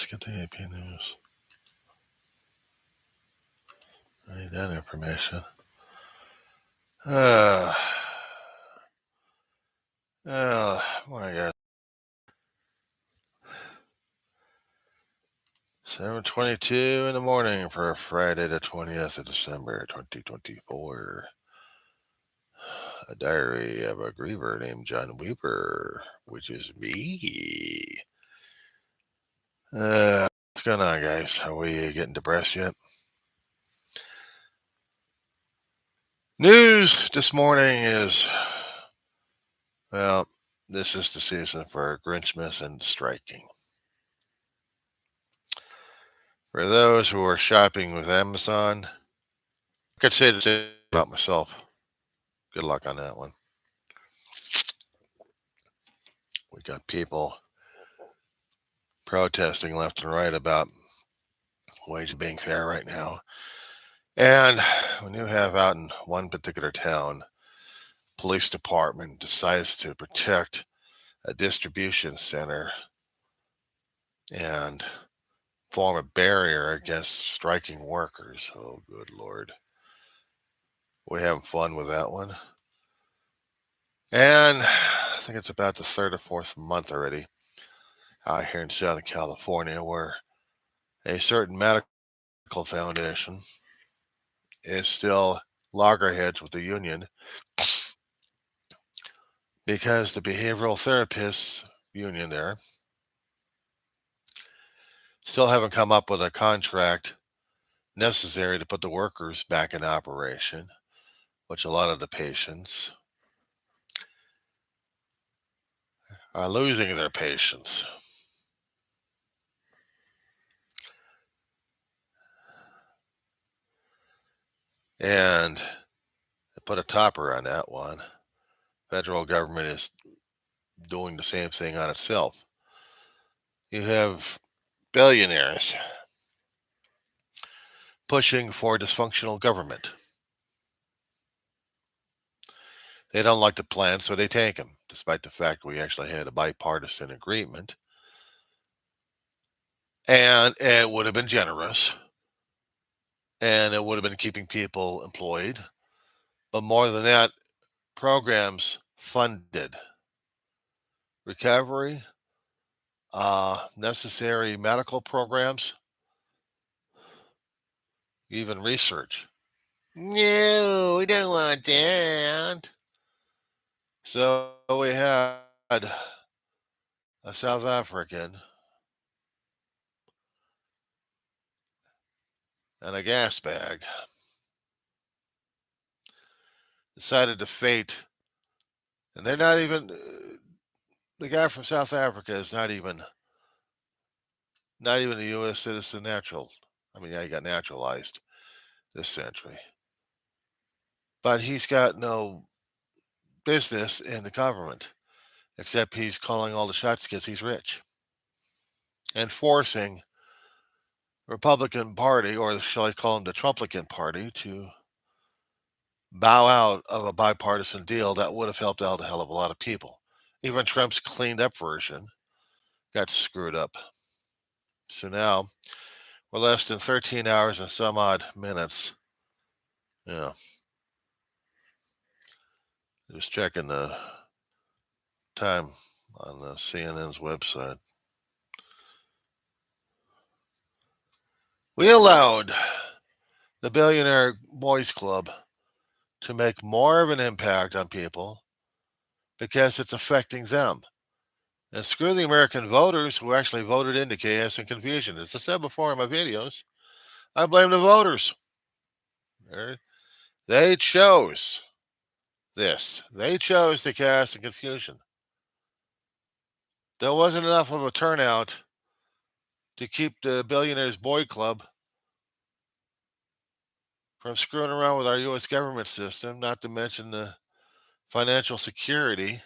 Let's get the AP News. I need that information. Morning, guys. 7:22 in the morning for Friday, the 20th of December, 2024. A diary of a griever named John Weaver, which is me. What's going on, guys? Are we getting depressed yet? News this morning is, well, this is the season for Grinchmas and striking. For those who are shopping with Amazon, I could say the same about myself. Good luck on that one. We got people protesting left and right about wages being fair right now. And when you have out in one particular town, police department decides to protect a distribution center and form a barrier against striking workers. Oh, good Lord. We're having fun with that one. And I think it's about the third or fourth month already out here in Southern California where a certain medical foundation is still loggerheads with the union because the behavioral therapists union there still haven't come up with a contract necessary to put the workers back in operation, which a lot of the patients are losing their patients. And to put a topper on that one, federal government is doing the same thing on itself. You have billionaires pushing for dysfunctional government. They don't like the plan, so they take them, despite the fact we actually had a bipartisan agreement. And it would have been generous, and it would have been keeping people employed. But more than that, programs funded, recovery, necessary medical programs, even research. No, we don't want that. So we had a South African and a gas bag decided to fate, and they're not even, the guy from South Africa is not even a U.S. citizen natural. I mean, yeah, he got naturalized this century. But he's got no business in the government, except he's calling all the shots because he's rich. And forcing Republican Party, or shall I call him the Trumplican Party, to bow out of a bipartisan deal that would have helped out a hell of a lot of people. Even Trump's cleaned up version got screwed up. So now we're less than 13 hours and some odd minutes. Yeah. Just checking the time on the CNN's website. We allowed the Billionaire Boys Club to make more of an impact on people because it's affecting them. And screw the American voters who actually voted into chaos and confusion. As I said before in my videos, I blame the voters. They chose this. They chose the chaos and confusion. There wasn't enough of a turnout to keep the Billionaires Boy Club from screwing around with our U.S. government system, not to mention the financial security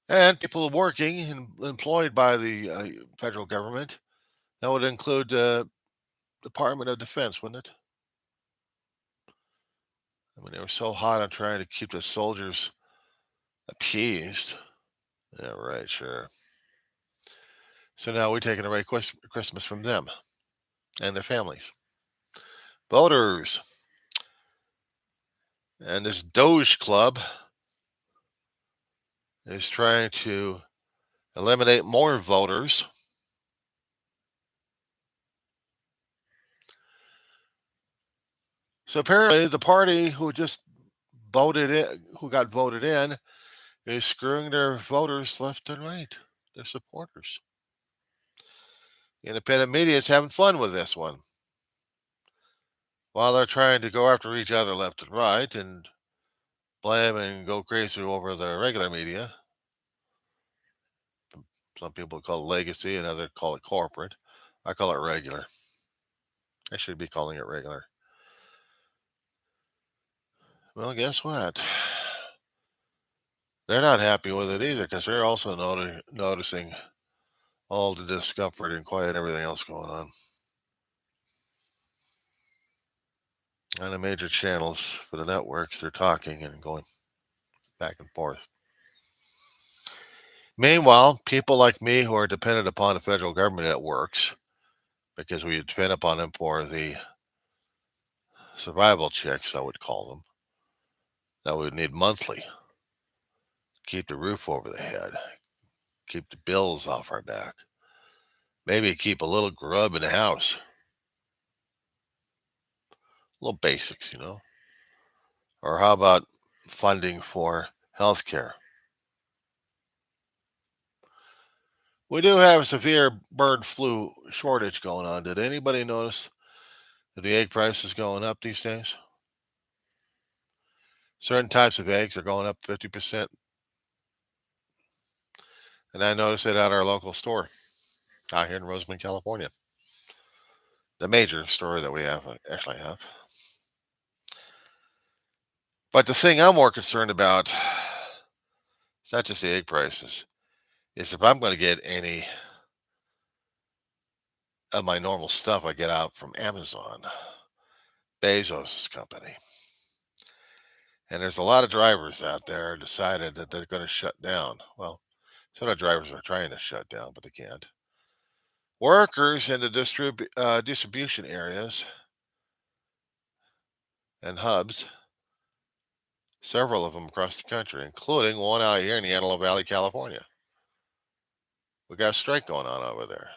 and people working and employed by the federal government. That would include the Department of Defense, wouldn't it? I mean, they were so hot on trying to keep the soldiers appeased. Yeah, right, sure. So now we're taking away Christmas from them and their families. Voters. And this Doge Club is trying to eliminate more voters. So apparently the party who just voted in, who got voted in, is screwing their voters left and right, their supporters. Independent media is having fun with this one. While they're trying to go after each other left and right and blame and go crazy over the regular media. Some people call it legacy and others call it corporate. I call it regular. I should be calling it regular. Well, guess what? They're not happy with it either because they're also noticing all the discomfort and quiet and everything else going on the major channels for the networks. They're talking and going back and forth. Meanwhile, people like me who are dependent upon the federal government networks because we depend upon them for the survival checks, I would call them, that we would need monthly to keep the roof over the head, keep the bills off our back, maybe keep a little grub in the house. Little basics, Or how about funding for health care? We do have a severe bird flu shortage going on. Did anybody notice that the egg price is going up these days? Certain types of eggs are going up 50%. And I noticed it at our local store out here in Roseman, California. The major store that we actually have. But the thing I'm more concerned about, it's not just the egg prices, is if I'm going to get any of my normal stuff I get out from Amazon, Bezos' company. And there's a lot of drivers out there decided that they're going to shut down. Well, some of the drivers are trying to shut down, but they can't. Workers in the distribution areas and hubs, several of them across the country, including one out here in the Antelope Valley, California. We got a strike going on over there.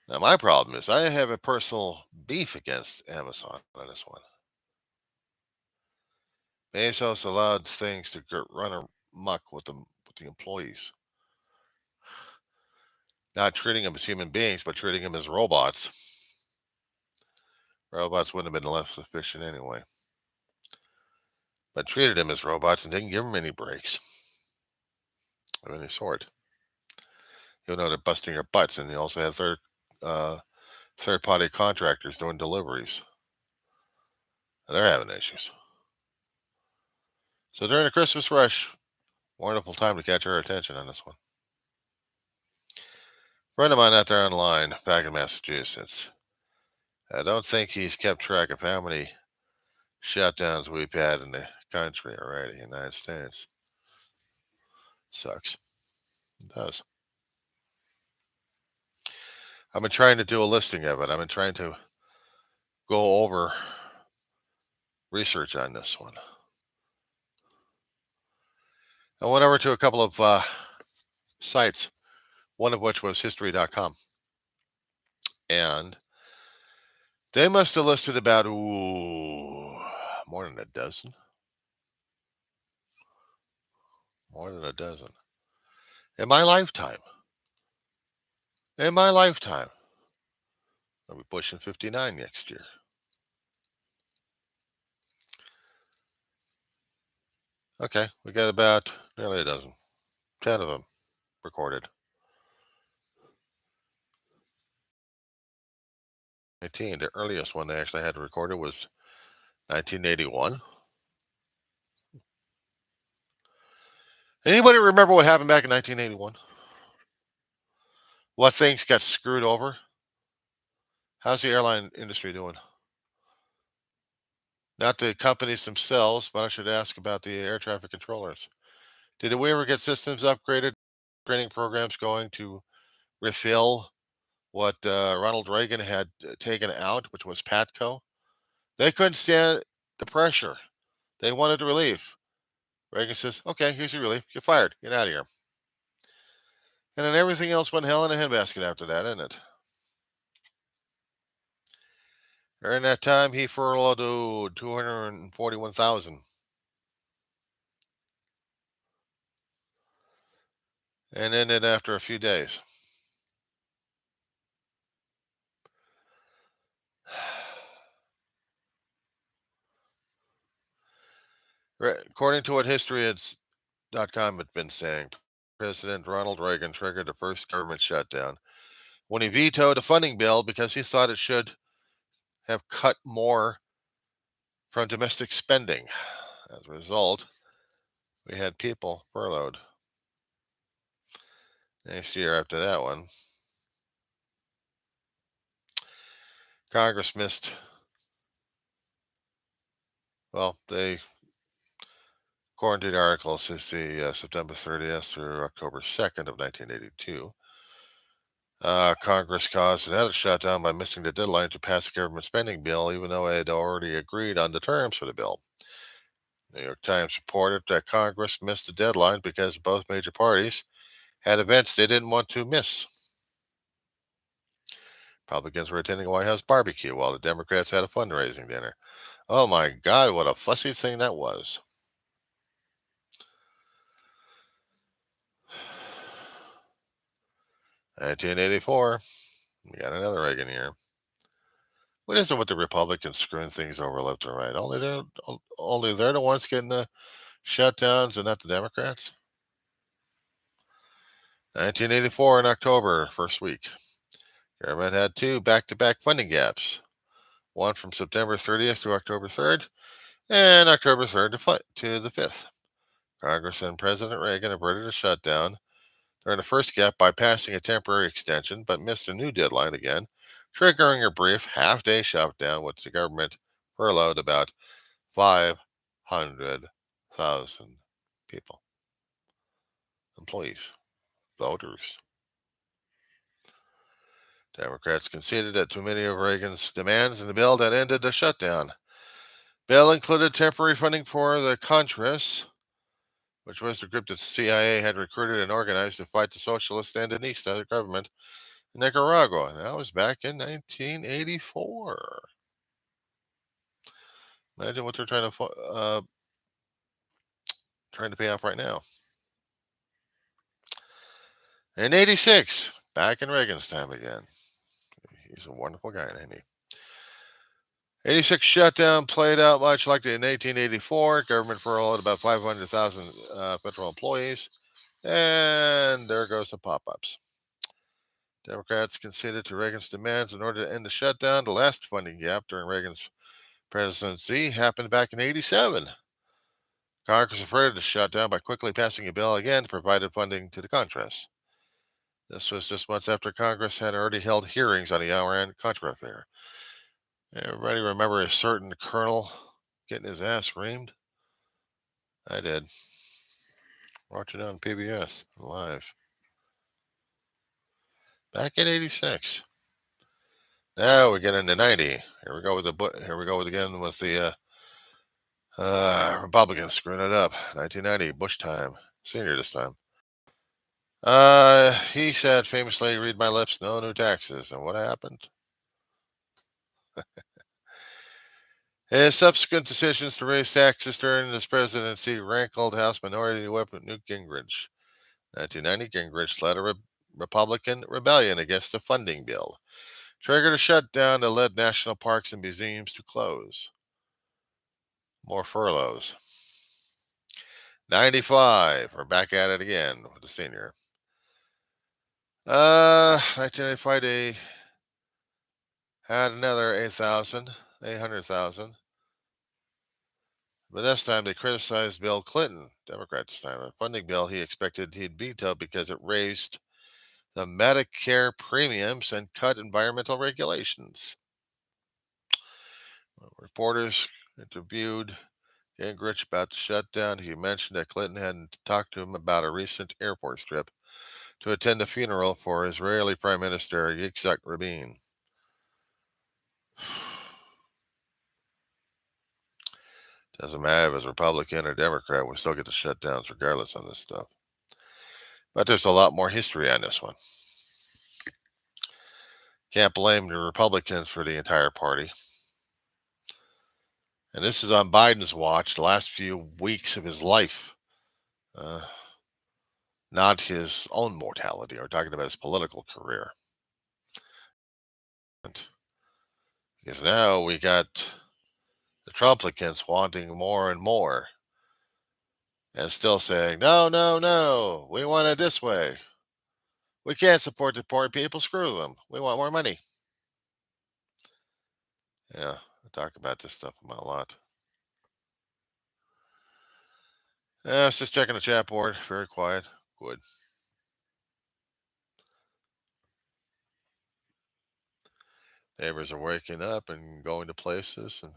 Now, my problem is I have a personal beef against Amazon on this one. Bezos allowed things to run amok with the employees, not treating them as human beings, but treating them as robots. Robots wouldn't have been less efficient anyway. But treated them as robots and didn't give them any breaks of any sort. Even though they're busting their butts, and they also have third-party contractors doing deliveries. And they're having issues. So during the Christmas rush, wonderful time to catch our attention on this one. A friend of mine out there online, back in Massachusetts, I don't think he's kept track of how many shutdowns we've had in the country already, in the United States. Sucks. It does. I've been trying to do a listing of it. I've been trying to go over research on this one. I went over to a couple of sites, one of which was history.com. And they must have listed about, more than a dozen. More than a dozen. In my lifetime. I'll be pushing 59 next year. Okay, we got about nearly a dozen. 10 of them recorded. 18, the earliest one they actually had recorded was 1981. Anybody remember what happened back in 1981? What things got screwed over? How's the airline industry doing? Not the companies themselves, but I should ask about the air traffic controllers. Did we ever get systems upgraded printing programs going to refill what Ronald Reagan had taken out, which was Patco. They couldn't stand the pressure. They wanted relief. Reagan says, okay, here's your relief. You're fired. Get out of here. And then everything else went hell in a handbasket after that, isn't it? During that time, he furloughed 241,000 and ended after a few days. According to what history.com had been saying, President Ronald Reagan triggered the first government shutdown when he vetoed a funding bill because he thought it should have cut more from domestic spending. As a result, we had people furloughed. Next year after that one, Congress missed, well, they, according to the articles, it's the September 30th through October 2nd of 1982. Congress caused another shutdown by missing the deadline to pass a government spending bill, even though it had already agreed on the terms for the bill. The New York Times reported that Congress missed the deadline because both major parties had events they didn't want to miss. Republicans were attending a White House barbecue while the Democrats had a fundraising dinner. Oh my God, what a fussy thing that was. (1984), we got another Reagan year. What is it with the Republicans screwing things over left and right? Only they're the ones getting the shutdowns and not the Democrats? 1984 in October, first week. Government had two back-to-back funding gaps. One from September 30th to October 3rd, and October 3rd to the 5th. Congress and President Reagan averted a shutdown during the first gap by passing a temporary extension, but missed a new deadline again, triggering a brief half-day shutdown, which the government furloughed about 500,000 people, employees, voters. Democrats conceded that too many of Reagan's demands in the bill that ended the shutdown. Bill included temporary funding for the Contras, which was the group that the CIA had recruited and organized to fight the socialist Sandinista government in Nicaragua. And that was back in 1984. Imagine what they're trying to pay off right now. In 86, back in Reagan's time again. He's a wonderful guy, ain't he? 86 shutdown played out much like in 1884. Government furloughed about 500,000 federal employees. And there goes the pop-ups. Democrats conceded to Reagan's demands in order to end the shutdown. The last funding gap during Reagan's presidency happened back in 87. Congress averted the shutdown by quickly passing a bill again to provide funding to the Contras. This was just months after Congress had already held hearings on the Iran Contra affair. Everybody remember a certain colonel getting his ass reamed? I did. Watch it on PBS live. Back in 86. Now we get into 90. Here we go with the Republicans screwing it up. 1990, Bush time, senior this time. He said famously, "Read my lips, no new taxes." And what happened? His subsequent decisions to raise taxes during his presidency rankled House Minority Whip Newt Gingrich. 1990, Gingrich led a Republican rebellion against the funding bill, triggered a shutdown that led national parks and museums to close. More furloughs. 95, we're back at it again with the senior. 1995, they had another 800,000. But this time they criticized Bill Clinton, Democrat this time, a funding bill he expected he'd veto because it raised the Medicare premiums and cut environmental regulations. Reporters interviewed Gingrich about the shutdown. He mentioned that Clinton hadn't talked to him about a recent airport trip to attend the funeral for Israeli Prime Minister Yitzhak Rabin. Doesn't matter if it's Republican or Democrat, we still get the shutdowns regardless on this stuff. But there's a lot more history on this one. Can't blame the Republicans for the entire party. And this is on Biden's watch, the last few weeks of his life. Not his own mortality. We're talking about his political career. Because now we got the Trumplicans wanting more and more. And still saying, no, no, no, we want it this way. We can't support the poor people. Screw them. We want more money. Yeah, I talk about this stuff a lot. Yeah, it's just checking the chat board. Very quiet. Good. Neighbors are waking up and going to places. And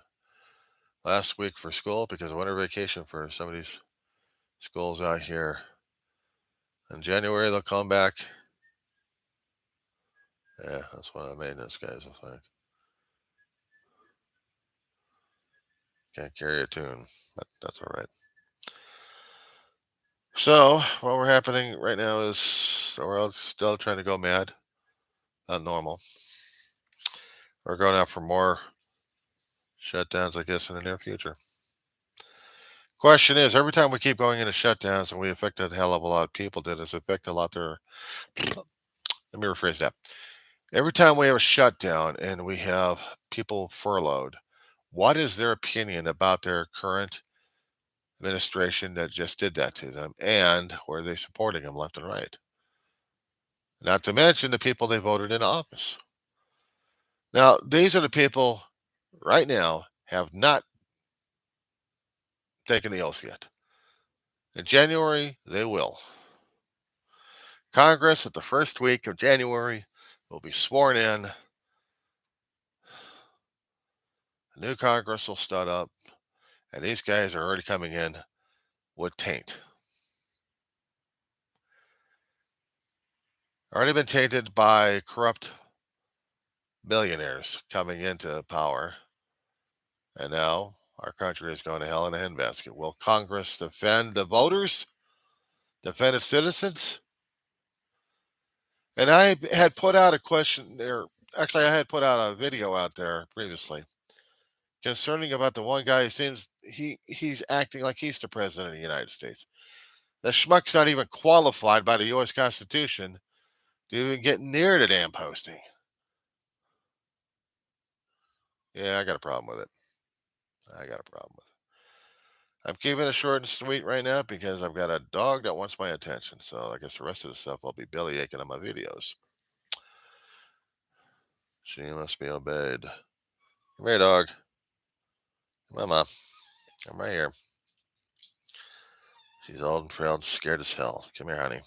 last week for school, because of winter vacation for some of these schools out here. In January, they'll come back. Yeah, that's one of the maintenance guys, I think. Can't carry a tune, but that's all right. So, what we're happening right now is the world's still trying to go mad. Not normal. We're going out for more shutdowns, I guess, in the near future. Question is, every time we keep going into shutdowns and we affect a hell of a lot of people, does this affect a lot their... Let me rephrase that. Every time we have a shutdown and we have people furloughed, what is their opinion about their current administration that just did that to them, and were they supporting them left and right? Not to mention the people they voted in office. Now, these are the people right now have not taken the oath yet. In January, they will. Congress at the first week of January will be sworn in. A new Congress will start up, and these guys are already coming in with taint. Already been tainted by corrupt billionaires coming into power. And now our country is going to hell in a handbasket. Will Congress defend the voters? Defend its citizens? And I had put out a question there. Actually, I had put out a video out there previously concerning about the one guy who seems he's acting like he's the president of the United States. The schmuck's not even qualified by the U.S. Constitution to even get near the damn posting. Yeah, I got a problem with it. I'm keeping it short and sweet right now because I've got a dog that wants my attention. So I guess the rest of the stuff I'll be belly aching on my videos. She must be obeyed. Come here, dog. Come on, Mom. I'm right here. She's old and frail and scared as hell. Come here, honey.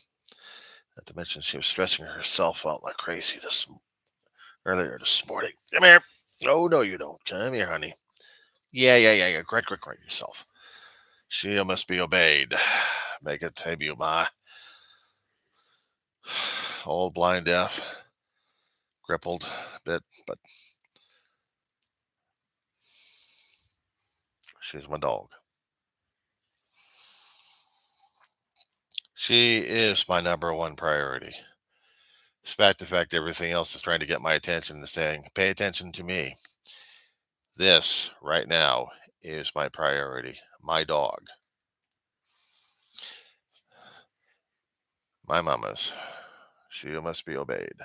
Not to mention she was stressing herself out like crazy earlier this morning. Come here. Oh, no, you don't. Come here, honey. Yeah. Great yourself. She must be obeyed. Make it debut, Ma. Old, blind, deaf, crippled a bit, but she's my dog. She is my number one priority. Despite the fact everything else is trying to get my attention and saying, pay attention to me. This, right now, is my priority. My dog. My mama's. She must be obeyed.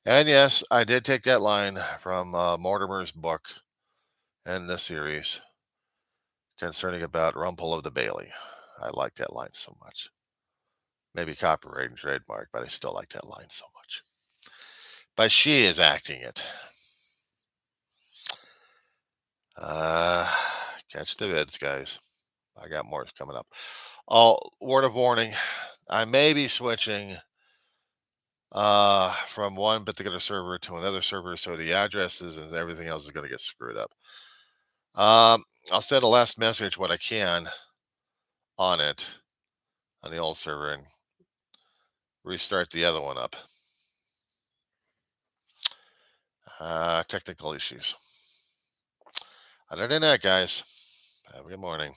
And yes, I did take that line from Mortimer's book and the series concerning about Rumple of the Bailey. I like that line so much. Maybe copyright and trademark, but I still like that line so much. But she is acting it. Catch the vids, guys. I got more coming up. Oh, word of warning. I may be switching from one particular server to another server, so the addresses and everything else is going to get screwed up. I'll send a last message what I can on it on the old server and restart the other one up. Technical issues. Other than that, guys, have a good morning.